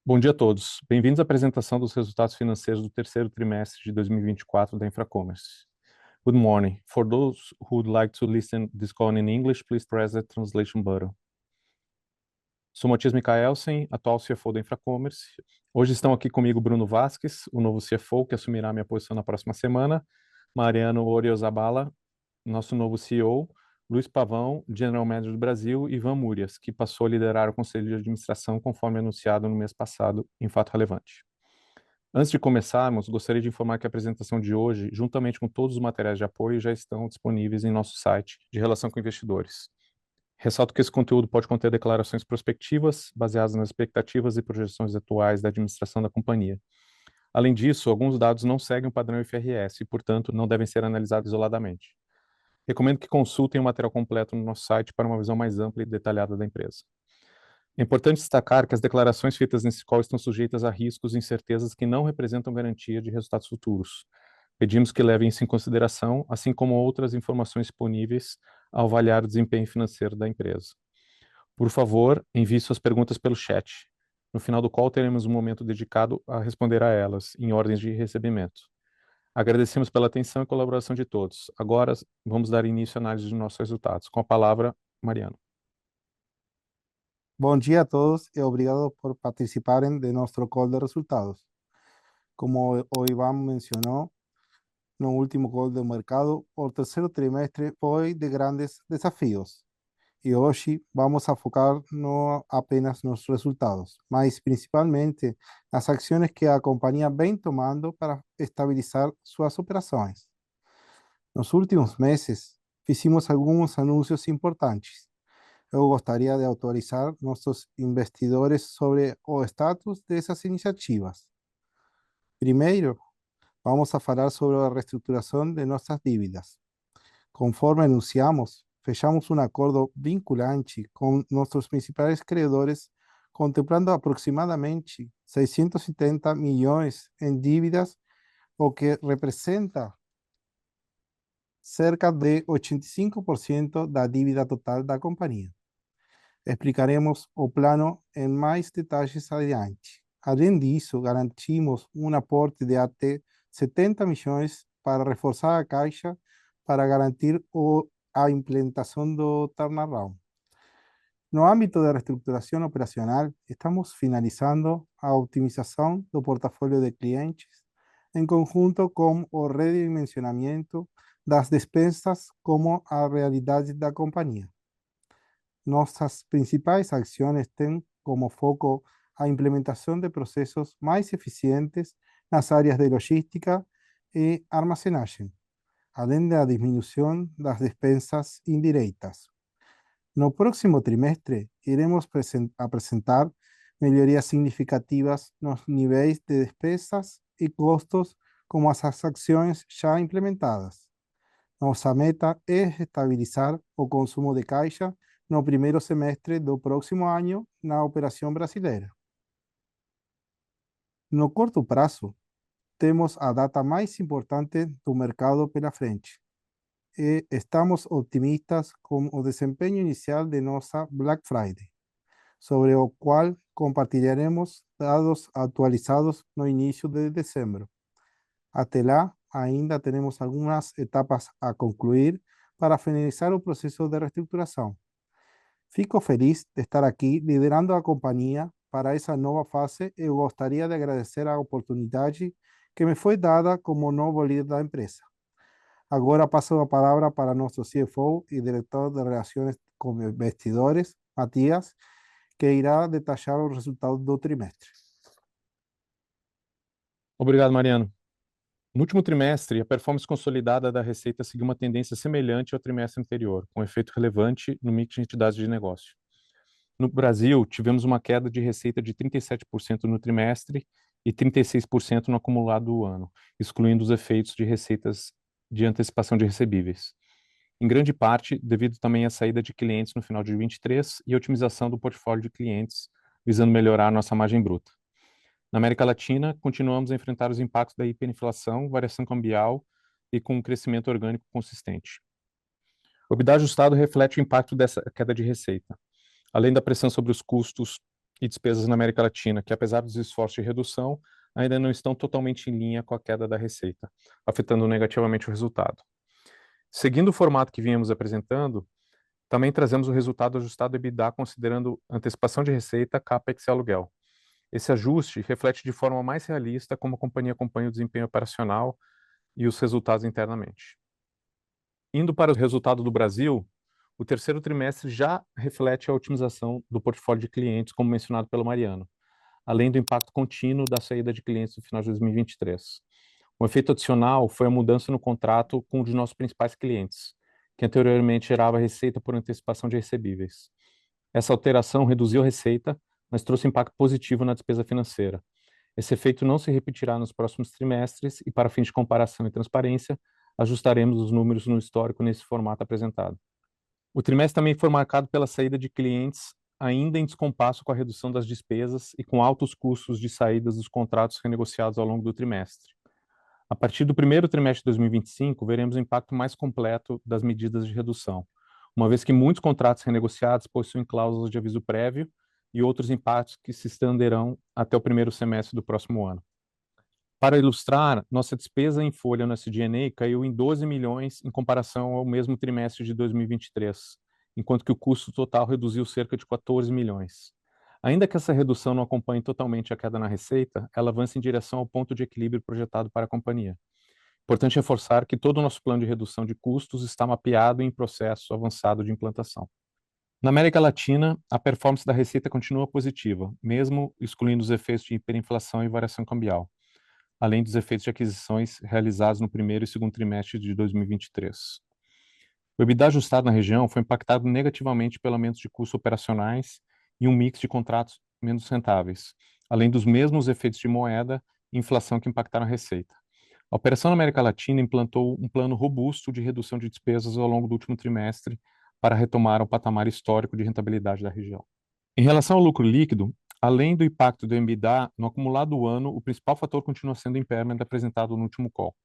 Bom dia a todos. Bem-vindos à apresentação dos resultados financeiros do terceiro trimestre de 2024 da Infracommerce. Good morning. For those who would like to listen this call in English, please press the translation button. Sou Matias Michaelsen, atual CFO da Infracommerce. Hoje estão aqui comigo Bruno Vasques, o novo CFO, que assumirá minha posição na próxima semana, Mariano Oriozabala, nosso novo CEO, Luiz Pavão, General Manager do Brasil, e Ivan Murias, que passou a liderar o Conselho de Administração conforme anunciado no mês passado em Fato Relevante. Antes de começarmos, gostaria de informar que a apresentação de hoje, juntamente com todos os materiais de apoio, já estão disponíveis em nosso site de relação com investidores. Ressalto que esse conteúdo pode conter declarações prospectivas, baseadas nas expectativas e projeções atuais da administração da companhia. Além disso, alguns dados não seguem o padrão IFRS e, portanto, não devem ser analisados isoladamente. Recomendo que consultem o material completo no nosso site para uma visão mais ampla e detalhada da empresa. É importante destacar que as declarações feitas nesse call estão sujeitas a riscos e incertezas que não representam garantia de resultados futuros. Pedimos que levem isso em consideração, assim como outras informações disponíveis ao avaliar o desempenho financeiro da empresa. Por favor, envie suas perguntas pelo chat. No final do call, teremos um momento dedicado a responder a elas, em ordens de recebimento. Agradecemos pela atenção e colaboração de todos. Agora, vamos dar início à análise de nossos resultados. Com a palavra, Mariano. Bom dia a todos y obrigado por participar de nuestro call de resultados. Como o Iván mencionó, no último call de mercado, o tercer trimestre foi de grandes desafíos. Y hoy vamos a focar no apenas nos resultados, mas principalmente las acciones que a compañía vem tomando para estabilizar sus operaciones. Nos últimos meses, hicimos algunos anuncios importantes. Eu gostaria de autorizar nossos investidores sobre o status dessas iniciativas. Primeiro, vamos a falar sobre a reestruturação de nossas dívidas. Conforme anunciamos, fechamos um acordo vinculante com nossos principais credores, contemplando aproximadamente 670 milhões em dívidas, o que representa cerca de 85% da dívida total da companhia. Explicaremos o plano em mais detalhes adiante. Além disso, garantimos um aporte de até 70 milhões para reforçar a caixa para garantir a implementação do turnaround. No âmbito da reestruturação operacional, estamos finalizando a optimização do portfólio de clientes em conjunto com o redimensionamento das despesas como a realidade da companhia. Nossas principais ações têm como foco a implementação de processos mais eficientes nas áreas de logística e armazenagem, além da diminuição das despesas indiretas. No próximo trimestre, iremos apresentar melhorias significativas nos níveis de despesas e custos como as ações já implementadas. Nossa meta é estabilizar o consumo de caixa no primeiro semestre do próximo ano na operação brasileira. No curto prazo, temos a data mais importante do mercado pela frente e estamos otimistas com o desempenho inicial de nossa Black Friday, sobre o qual compartilharemos dados atualizados no início de dezembro. Até lá, ainda temos algumas etapas a concluir para finalizar o processo de reestruturação. Fico feliz de estar aqui liderando a companhia para essa nova fase e gostaria de agradecer a oportunidade que me foi dada como novo líder da empresa. Agora passo a palavra para nosso CFO e diretor de Relações com Investidores, Matias, que irá detalhar os resultados do trimestre. Obrigado, Mariano. No último trimestre, a performance consolidada da receita seguiu uma tendência semelhante ao trimestre anterior, com efeito relevante no mix de entidades de negócio. No Brasil, tivemos uma queda de receita de 37% no trimestre e 36% no acumulado do ano, excluindo os efeitos de receitas de antecipação de recebíveis. Em grande parte, devido também à saída de clientes no final de 2023 e a otimização do portfólio de clientes, visando melhorar nossa margem bruta. Na América Latina, continuamos a enfrentar os impactos da hiperinflação, variação cambial e com um crescimento orgânico consistente. O EBITDA ajustado reflete o impacto dessa queda de receita, além da pressão sobre os custos e despesas na América Latina, que apesar dos esforços de redução, ainda não estão totalmente em linha com a queda da receita, afetando negativamente o resultado. Seguindo o formato que vínhamos apresentando, também trazemos o resultado ajustado EBITDA considerando antecipação de receita, CAPEX e aluguel. Esse ajuste reflete de forma mais realista como a companhia acompanha o desempenho operacional e os resultados internamente. Indo para o resultado do Brasil, o terceiro trimestre já reflete a otimização do portfólio de clientes, como mencionado pelo Mariano, além do impacto contínuo da saída de clientes no final de 2023. Um efeito adicional foi a mudança no contrato com um de nossos principais clientes, que anteriormente gerava receita por antecipação de recebíveis. Essa alteração reduziu a receita, mas trouxe impacto positivo na despesa financeira. Esse efeito não se repetirá nos próximos trimestres e, para fins de comparação e transparência, ajustaremos os números no histórico nesse formato apresentado. O trimestre também foi marcado pela saída de clientes ainda em descompasso com a redução das despesas e com altos custos de saídas dos contratos renegociados ao longo do trimestre. A partir do primeiro trimestre de 2025, veremos o impacto mais completo das medidas de redução, uma vez que muitos contratos renegociados possuem cláusulas de aviso prévio e outros impactos que se estenderão até o primeiro semestre do próximo ano. Para ilustrar, nossa despesa em folha no SG&A caiu em 12 milhões em comparação ao mesmo trimestre de 2023, enquanto que o custo total reduziu cerca de 14 milhões. Ainda que essa redução não acompanhe totalmente a queda na receita, ela avança em direção ao ponto de equilíbrio projetado para a companhia. Importante reforçar que todo o nosso plano de redução de custos está mapeado e em processo avançado de implantação. Na América Latina, a performance da receita continua positiva, mesmo excluindo os efeitos de hiperinflação e variação cambial, além dos efeitos de aquisições realizados no primeiro e segundo trimestre de 2023. O EBITDA ajustado na região foi impactado negativamente pelo aumento de custos operacionais e um mix de contratos menos rentáveis, além dos mesmos efeitos de moeda e inflação que impactaram a receita. A operação na América Latina implantou um plano robusto de redução de despesas ao longo do último trimestre para retomar o patamar histórico de rentabilidade da região. Em relação ao lucro líquido, além do impacto do EBITDA, no acumulado do ano, o principal fator continua sendo o impairment apresentado no último call,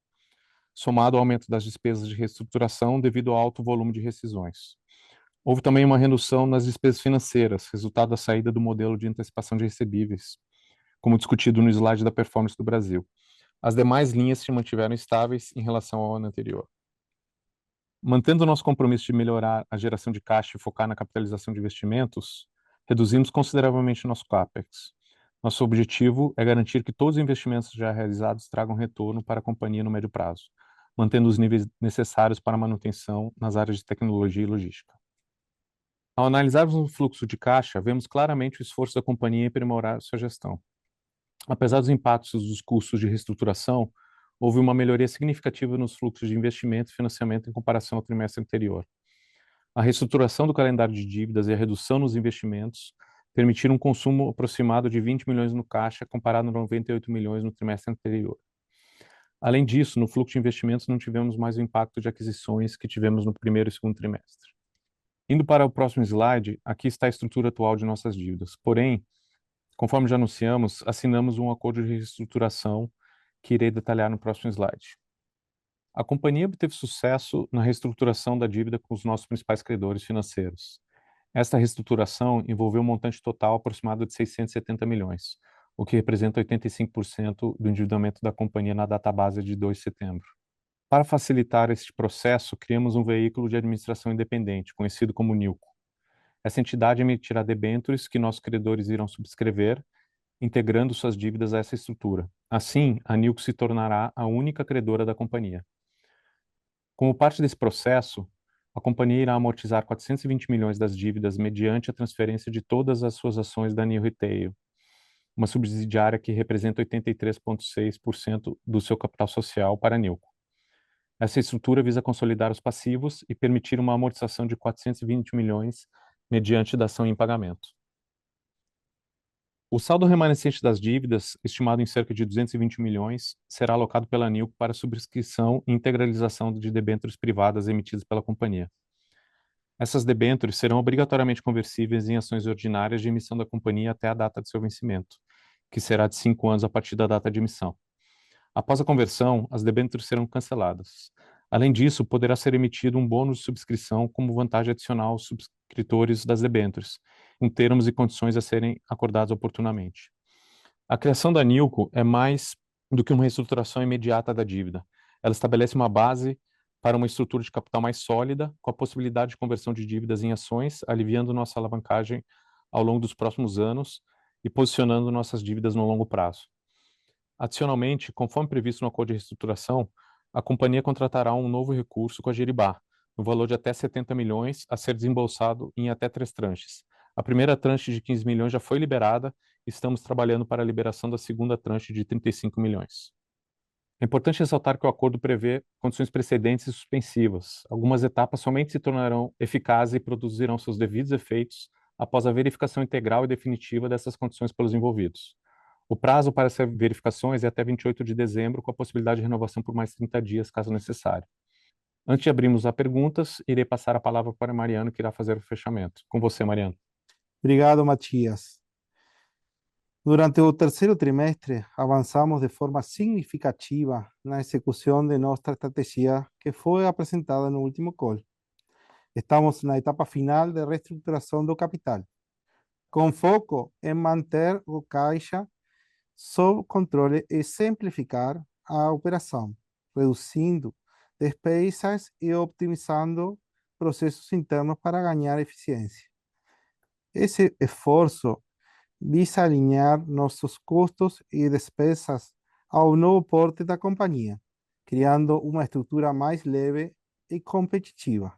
somado ao aumento das despesas de reestruturação devido ao alto volume de rescisões. Houve também uma redução nas despesas financeiras, resultado da saída do modelo de antecipação de recebíveis, como discutido no slide da performance do Brasil. As demais linhas se mantiveram estáveis em relação ao ano anterior. Mantendo o nosso compromisso de melhorar a geração de caixa e focar na capitalização de investimentos, reduzimos consideravelmente nosso CAPEX. Nosso objetivo é garantir que todos os investimentos já realizados tragam retorno para a companhia no médio prazo, mantendo os níveis necessários para a manutenção nas áreas de tecnologia e logística. Ao analisarmos o fluxo de caixa, vemos claramente o esforço da companhia em aprimorar sua gestão. Apesar dos impactos dos custos de reestruturação, houve uma melhoria significativa nos fluxos de investimento e financiamento em comparação ao trimestre anterior. A reestruturação do calendário de dívidas e a redução nos investimentos permitiram um consumo aproximado de 20 milhões no caixa, comparado a 98 milhões no trimestre anterior. Além disso, no fluxo de investimentos não tivemos mais o impacto de aquisições que tivemos no primeiro e segundo trimestre. Indo para o próximo slide, aqui está a estrutura atual de nossas dívidas. Porém, conforme já anunciamos, assinamos um acordo de reestruturação que irei detalhar no próximo slide. A companhia obteve sucesso na reestruturação da dívida com os nossos principais credores financeiros. Esta reestruturação envolveu um montante total aproximado de 670 milhões, o que representa 85% do endividamento da companhia na data base de 2 de setembro. Para facilitar este processo, criamos um veículo de administração independente, conhecido como NILCO. Essa entidade emitirá debêntures que nossos credores irão subscrever, integrando suas dívidas a essa estrutura. Assim, a NILCO se tornará a única credora da companhia. Como parte desse processo, a companhia irá amortizar 420 milhões das dívidas mediante a transferência de todas as suas ações da New Retail, uma subsidiária que representa 83,6% do seu capital social para a Nilco. Essa estrutura visa consolidar os passivos e permitir uma amortização de 420 milhões mediante dação em pagamento. O saldo remanescente das dívidas, estimado em cerca de 220 milhões, será alocado pela Nilco para subscrição e integralização de debêntures privadas emitidas pela companhia. Essas debêntures serão obrigatoriamente conversíveis em ações ordinárias de emissão da companhia até a data de seu vencimento, que será de 5 anos a partir da data de emissão. Após a conversão, as debêntures serão canceladas. Além disso, poderá ser emitido um bônus de subscrição como vantagem adicional aos subscritores das debêntures, em termos e condições a serem acordados oportunamente. A criação da NILCO é mais do que uma reestruturação imediata da dívida. Ela estabelece uma base para uma estrutura de capital mais sólida, com a possibilidade de conversão de dívidas em ações, aliviando nossa alavancagem ao longo dos próximos anos e posicionando nossas dívidas no longo prazo. Adicionalmente, conforme previsto no acordo de reestruturação, a companhia contratará um novo recurso com a Geribá, no valor de até 70 milhões, a ser desembolsado em até 3 tranches. A primeira tranche de 15 milhões já foi liberada e estamos trabalhando para a liberação da segunda tranche de 35 milhões. É importante ressaltar que o acordo prevê condições precedentes e suspensivas. Algumas etapas somente se tornarão eficazes e produzirão seus devidos efeitos após a verificação integral e definitiva dessas condições pelos envolvidos. O prazo para essas verificações é até 28 de dezembro, com a possibilidade de renovação por mais 30 dias, caso necessário. Antes de abrirmos a perguntas, irei passar a palavra para Mariano, que irá fazer o fechamento. Com você, Mariano. Obrigado, Matias. Durante o terceiro trimestre, avançamos de forma significativa na execução de nossa estratégia que foi apresentada no último call. Estamos na etapa final de reestruturação do capital, com foco em manter o caixa sob controle e simplificar a operação, reduzindo despesas e optimizando processos internos para ganhar eficiência. Esse esforço visa alinhar nossos custos e despesas ao novo porte da companhia, criando uma estrutura mais leve e competitiva.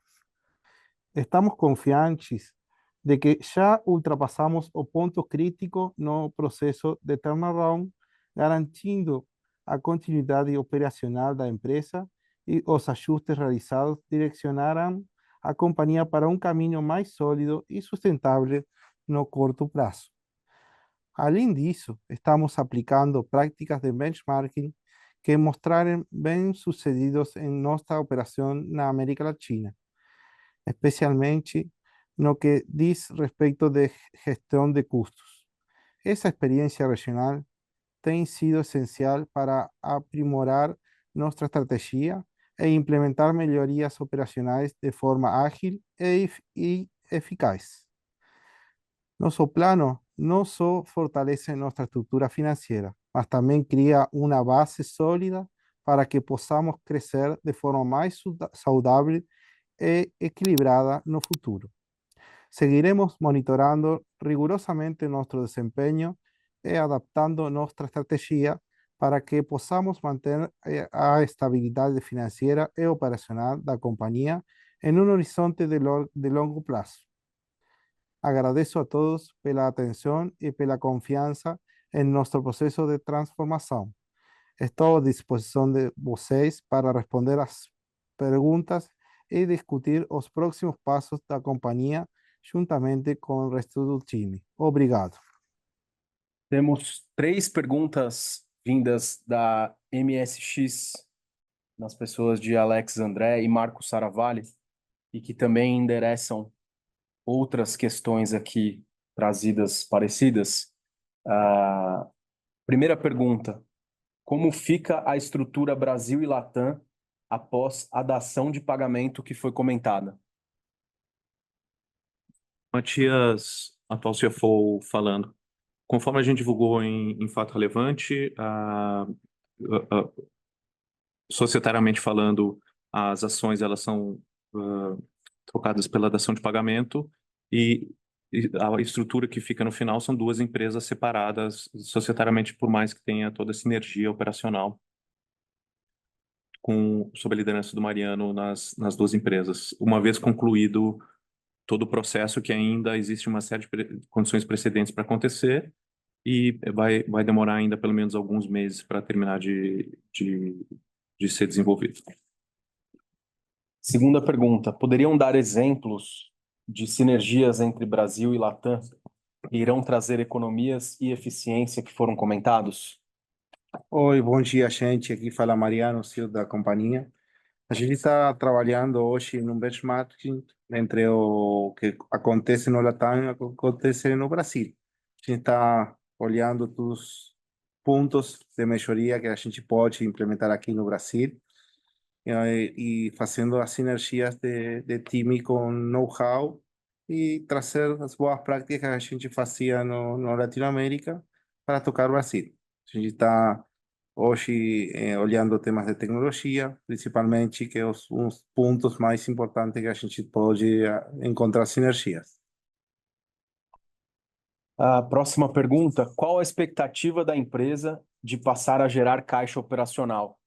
Estamos confiantes de que já ultrapassamos o ponto crítico no processo de turnaround, garantindo a continuidade operacional da empresa e os ajustes realizados direcionarão a companhia para um caminho mais sólido e sustentável no curto prazo. Além disso, estamos aplicando práticas de benchmarking que mostraram bem-sucedidos em nossa operação na América Latina, especialmente no que diz respeito de gestão de custos. Essa experiência regional tem sido essencial para aprimorar nossa estratégia e implementar melhorias operacionais de forma ágil e eficaz. Nosso plano não só fortalece nossa estrutura financeira, mas também cria uma base sólida para que possamos crescer de forma mais saudável e equilibrada no futuro. Seguiremos monitorando rigorosamente nosso desempenho e adaptando nossa estratégia para que possamos manter a estabilidade financeira e operacional da companhia em um horizonte de longo prazo. Agradeço a todos pela atenção e pela confiança em nosso processo de transformação. Estou à disposição de vocês para responder as perguntas e discutir os próximos passos da companhia juntamente com o resto do time. Obrigado. Temos 3 perguntas vindas da MSX, nas pessoas de Alex André e Marco Saravalli, e que também endereçam outras questões aqui trazidas parecidas. Primeira pergunta: como fica a estrutura Brasil e Latam após a dação de pagamento que foi comentada? Matias, atual CFO, falando. Conforme a gente divulgou em fato relevante, societariamente falando, as ações elas são trocadas pela dação de pagamento e a estrutura que fica no final são 2 empresas separadas societariamente, por mais que tenha toda a sinergia operacional sob a liderança do Mariano nas 2 empresas. Uma vez concluído todo o processo, que ainda existe uma série de condições precedentes para acontecer, e vai demorar ainda pelo menos alguns meses para terminar de ser desenvolvido. Segunda pergunta: poderiam dar exemplos de sinergias entre Brasil e Latam que irão trazer economias e eficiência que foram comentados? Oi, bom dia, gente. Aqui fala Mariano, CEO da companhia. A gente está trabalhando hoje num benchmarking entre o que acontece no Latam e o que acontece no Brasil. A gente está olhando todos os pontos de melhoria que a gente pode implementar aqui no Brasil e fazendo as sinergias de time com know-how e trazer as boas práticas que a gente fazia no Latinoamérica para tocar o Brasil. A gente está hoje olhando temas de tecnologia, principalmente, que é os pontos mais importantes que a gente pode encontrar sinergias. A próxima pergunta: qual a expectativa da empresa de passar a gerar caixa operacional?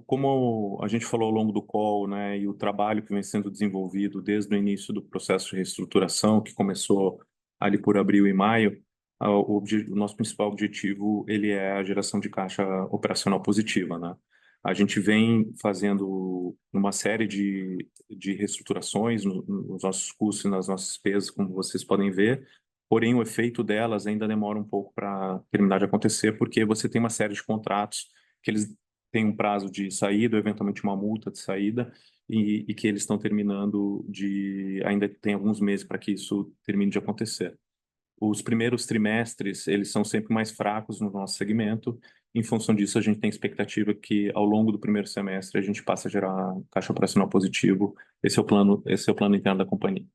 Como a gente falou ao longo do call, né, e o trabalho que vem sendo desenvolvido desde o início do processo de reestruturação, que começou ali por abril e maio, o nosso principal objetivo ele é a geração de caixa operacional positiva, né? A gente vem fazendo uma série de reestruturações nos nossos custos e nas nossas despesas, como vocês podem ver, porém o efeito delas ainda demora um pouco para terminar de acontecer, porque você tem uma série de contratos que eles tem um prazo de saída, ou eventualmente uma multa de saída, e que eles estão terminando ainda tem alguns meses para que isso termine de acontecer. Os primeiros trimestres, eles são sempre mais fracos no nosso segmento. Em função disso, a gente tem expectativa que ao longo do primeiro semestre a gente passe a gerar caixa operacional positivo. Esse é o plano interno da companhia.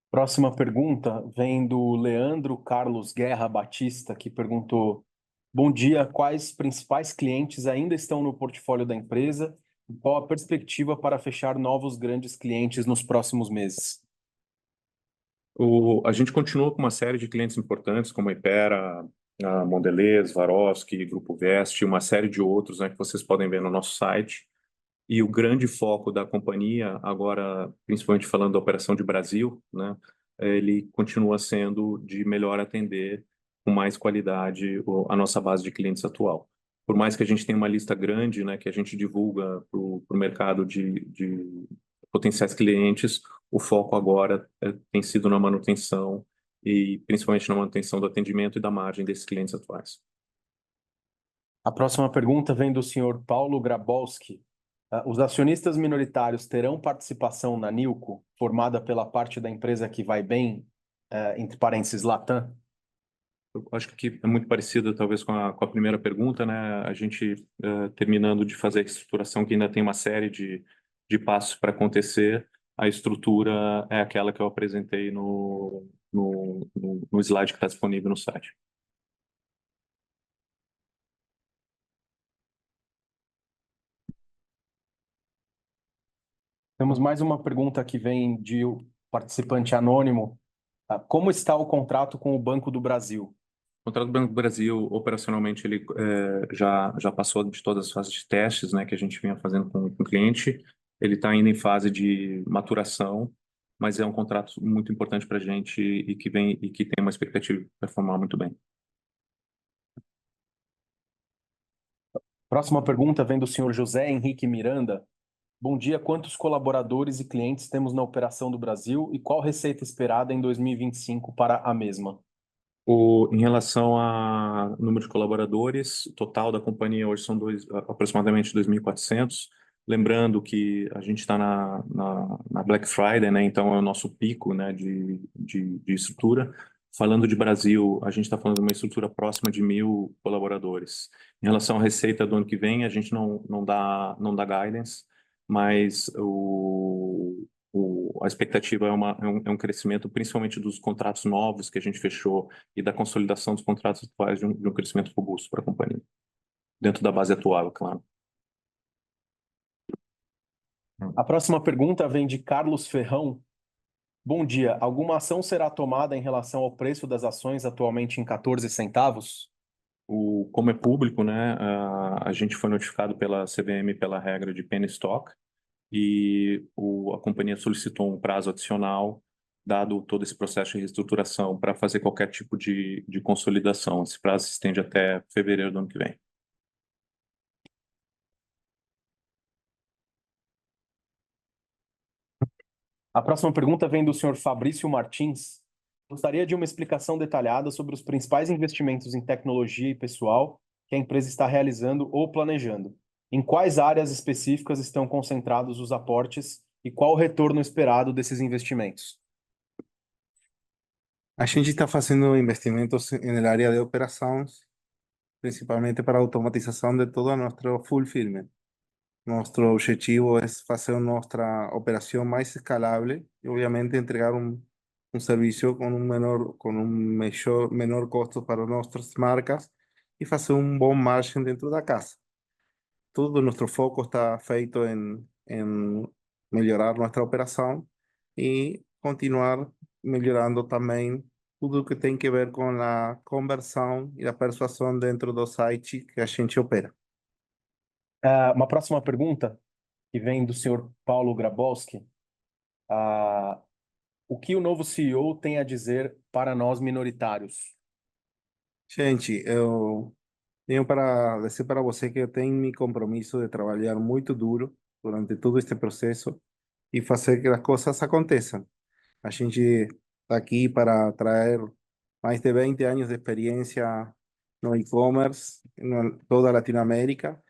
Próxima pergunta vem do Leandro Carlos Guerra Batista, que perguntou: bom dia, quais principais clientes ainda estão no portfólio da empresa e qual a perspectiva para fechar novos grandes clientes nos próximos meses? A gente continua com uma série de clientes importantes, como a Hypera, a Mondelez, Swarovski, Grupo Veste, uma série de outros, né, que vocês podem ver no nosso site. E o grande foco da companhia, agora, principalmente falando da operação de Brasil, né, ele continua sendo de melhor atender com mais qualidade a nossa base de clientes atual. Por mais que a gente tenha uma lista grande, né, que a gente divulga para o mercado de potenciais clientes, o foco agora tem sido na manutenção e principalmente na manutenção do atendimento e da margem desses clientes atuais. A próxima pergunta vem do senhor Paulo Grabowski. Os acionistas minoritários terão participação na Nilco, formada pela parte da empresa que vai bem, entre parênteses, Latam? Eu acho que é muito parecido, talvez, com a primeira pergunta, né? A gente, terminando de fazer a estruturação, que ainda tem uma série de passos para acontecer, a estrutura é aquela que eu apresentei no slide que está disponível no site. Temos mais uma pergunta que vem de um participante anônimo. Como está o contrato com o Banco do Brasil? O contrato do Banco do Brasil, operacionalmente, ele já passou de todas as fases de testes, né, que a gente vinha fazendo com o cliente. Ele está ainda em fase de maturação, mas é um contrato muito importante para a gente e que tem uma expectativa de performar muito bem. Próxima pergunta vem do senhor José Henrique Miranda. Bom dia, quantos colaboradores e clientes temos na operação do Brasil e qual receita esperada em 2025 para a mesma? Em relação a número de colaboradores, total da companhia hoje são aproximadamente 2.400. Lembrando que a gente está na Black Friday, né? Então é o nosso pico, né, de estrutura. Falando de Brasil, a gente está falando de uma estrutura próxima de 1.000 colaboradores. Em relação à receita do ano que vem, a gente não dá guidance, mas a expectativa é um crescimento, principalmente dos contratos novos que a gente fechou e da consolidação dos contratos atuais de um crescimento robusto para a companhia, dentro da base atual, é claro. A próxima pergunta vem de Carlos Ferrão. Bom dia, alguma ação será tomada em relação ao preço das ações atualmente em 14 centavos? Como é público, né, a gente foi notificado pela CVM pela regra de penny stock e a companhia solicitou um prazo adicional, dado todo esse processo de reestruturação, para fazer qualquer tipo de consolidação. Esse prazo se estende até fevereiro do ano que vem. A próxima pergunta vem do senhor Fabrício Martins. Gostaria de uma explicação detalhada sobre os principais investimentos em tecnologia e pessoal que a empresa está realizando ou planejando. Em quais áreas específicas estão concentrados os aportes e qual o retorno esperado desses investimentos? A gente está fazendo investimentos na área de operações, principalmente para a automatização de todo nosso fulfillment. Nosso objetivo é fazer nossa operação mais escalável e, obviamente, entregar um serviço menor custo para nossas marcas e fazer bom margem dentro da casa. Todo nuestro foco está feito en melhorar nuestra operação e continuar melhorando também tudo que tem que ver com a conversão e a persuasão dentro do site que a gente opera. Uma próxima pergunta que vem do senhor Paulo Grabowski. O que o novo CEO tem a dizer para nós minoritários? Gente, eu tenho para dizer para você que eu tenho meu compromisso de trabalhar muito duro durante todo este processo e fazer que as coisas aconteçam. A gente está aqui para trazer mais de 20 anos de experiência no e-commerce em toda a Latinoamérica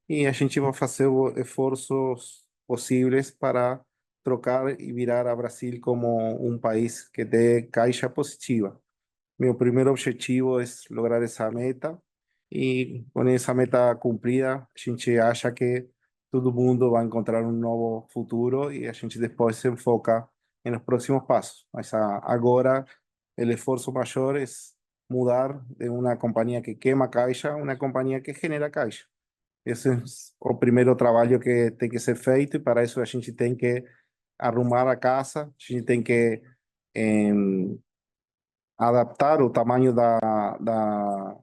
e a gente vai fazer os esforços possíveis para trocar e virar a Brasil como um país que dê caixa positiva. Meu primeiro objetivo é lograr essa meta e com essa meta cumprida, a gente acha que todo mundo vai encontrar um novo futuro e a gente depois se enfoca nos próximos passos. Mas agora, o esforço maior é mudar de uma companhia que queima caixa a uma companhia que genera caixa. Esse é o primeiro trabalho que tem que ser feito e para isso a gente tem que arrumar a casa, a gente tem que adaptar o tamanho da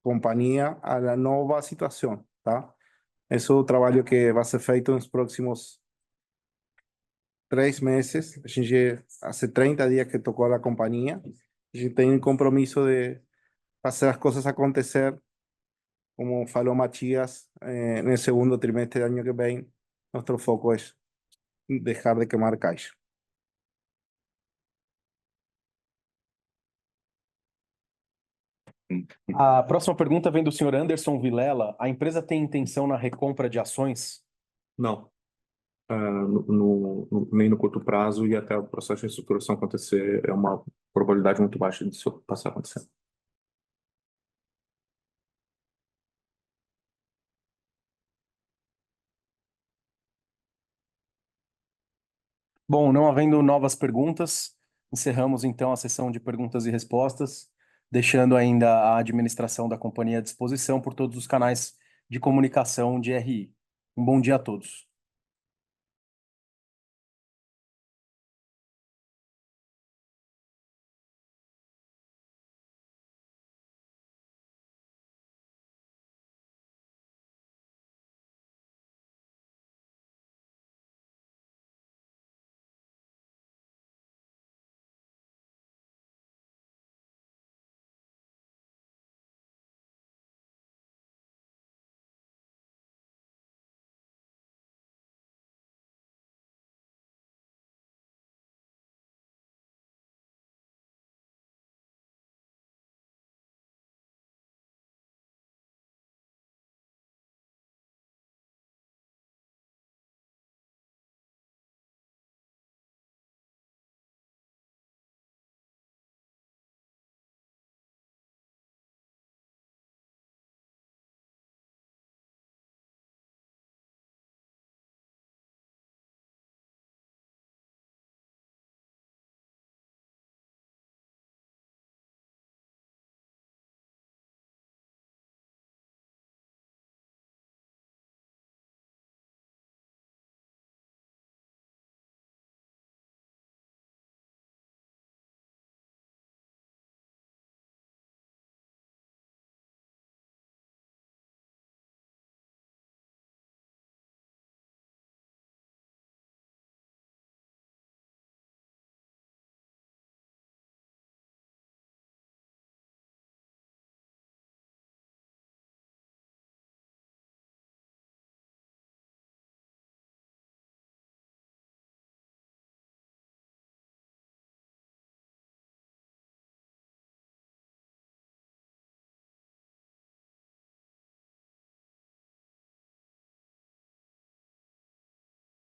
companhia à nova situação, tá? Esse é o trabalho que vai ser feito nos próximos 3 meses. A gente, há 30 dias que tocou a companhia, a gente tem um compromisso de fazer as coisas acontecer, como falou Matias, no segundo trimestre do ano que vem, nosso foco é deixar de queimar caixa. A próxima pergunta vem do senhor Anderson Vilela. A empresa tem intenção na recompra de ações? Não. Nem no curto prazo e até o processo de reestruturação acontecer, é uma probabilidade muito baixa disso passar a acontecer. Bom, não havendo novas perguntas, encerramos então a sessão de perguntas e respostas, deixando ainda a administração da companhia à disposição por todos os canais de comunicação de RI. Um bom dia a todos.